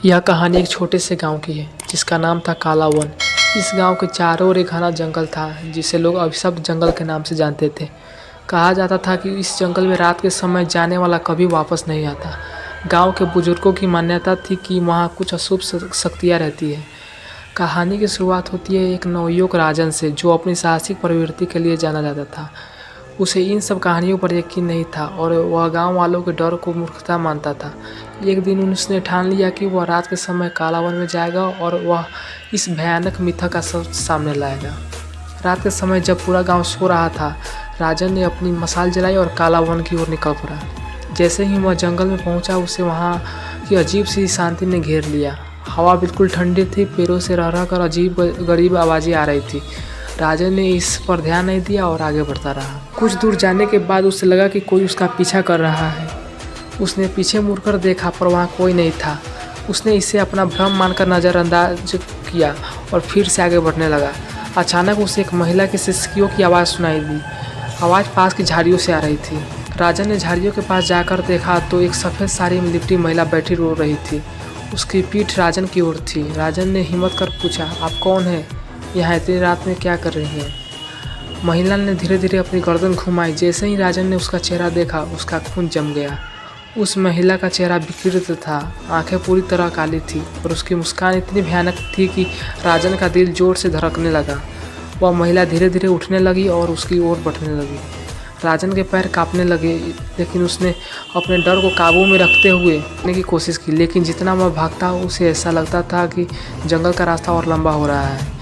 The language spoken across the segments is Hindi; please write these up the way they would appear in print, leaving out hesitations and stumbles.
यह कहानी एक छोटे से गांव की है जिसका नाम था काला वन। इस गांव के चारों ओर एक घना जंगल था जिसे लोग अभिशप्त जंगल के नाम से जानते थे। कहा जाता था कि इस जंगल में रात के समय जाने वाला कभी वापस नहीं आता। गांव के बुजुर्गों की मान्यता थी कि वहां कुछ अशुभ शक्तियां रहती है। कहानी की शुरुआत होती है एक नवयुवक राजन से जो अपनी साहसिक प्रवृत्ति के लिए जाना जाता था। उसे इन सब कहानियों पर यकीन नहीं था और वह गांव वालों के डर को मूर्खता मानता था। एक दिन उसने ठान लिया कि वह रात के समय काला वन में जाएगा और वह इस भयानक मिथक का सब सामने लाएगा। रात के समय जब पूरा गांव सो रहा था, राजन ने अपनी मशाल जलाई और काला वन की ओर निकल पड़ा। जैसे ही वह जंगल में पहुंचा, उसे वहां की अजीब सी शांति ने घेर लिया। हवा बिल्कुल ठंडी थी, पेड़ों से रह कर अजीब गरीब आवाज़ें आ रही थी। राजन ने इस पर ध्यान नहीं दिया और आगे बढ़ता रहा। कुछ दूर जाने के बाद उसे लगा कि कोई उसका पीछा कर रहा है। उसने पीछे मुड़कर देखा पर वहाँ कोई नहीं था। उसने इसे अपना भ्रम मानकर नज़रअंदाज किया और फिर से आगे बढ़ने लगा। अचानक उसे एक महिला के सिसकियों की आवाज़ सुनाई दी। आवाज़ पास की झाड़ियों से आ रही थी। राजन ने झाड़ियों के पास जाकर देखा तो एक सफ़ेद साड़ी में लिपटी महिला बैठी रो रही थी। उसकी पीठ राजन की ओर थी। राजन ने हिम्मत कर पूछा, आप कौन हैं? यहाँ इतनी रात में क्या कर रही हैं? महिला ने धीरे धीरे अपनी गर्दन घुमाई। जैसे ही राजन ने उसका चेहरा देखा, उसका खून जम गया। उस महिला का चेहरा विकृत था, आंखें पूरी तरह काली थी और उसकी मुस्कान इतनी भयानक थी कि राजन का दिल जोर से धड़कने लगा। वह महिला धीरे धीरे उठने लगी और उसकी ओर बढ़ने लगी। राजन के पैर कांपने लगे, लेकिन उसने अपने डर को काबू में रखते हुए भागने की कोशिश की। लेकिन जितना वह भागता, उसे ऐसा लगता था कि जंगल का रास्ता और लंबा हो रहा है।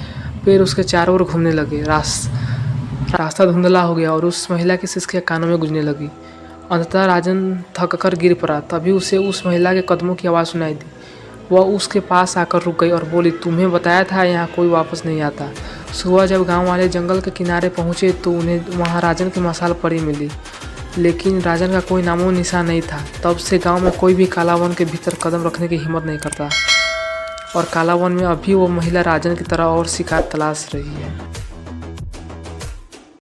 पैर उसके चारों ओर घूमने लगे। रास्ता धुंधला हो गया और उस महिला की सिसकियां कानों में गूंजने लगी। अंततः राजन थककर गिर पड़ा। तभी उसे उस महिला के कदमों की आवाज़ सुनाई दी। वह उसके पास आकर रुक गई और बोली, तुम्हें बताया था यहाँ कोई वापस नहीं आता। सुबह जब गांव वाले जंगल के किनारे पहुँचे तो उन्हें वहाँ राजन की मशाल पड़ी मिली, लेकिन राजन का कोई नामो निशान नहीं था। तब से गाँव में कोई भी काला वन के भीतर कदम रखने की हिम्मत नहीं करता और काला वन में अभी वो महिला राजन की तरह और शिकार तलाश रही है।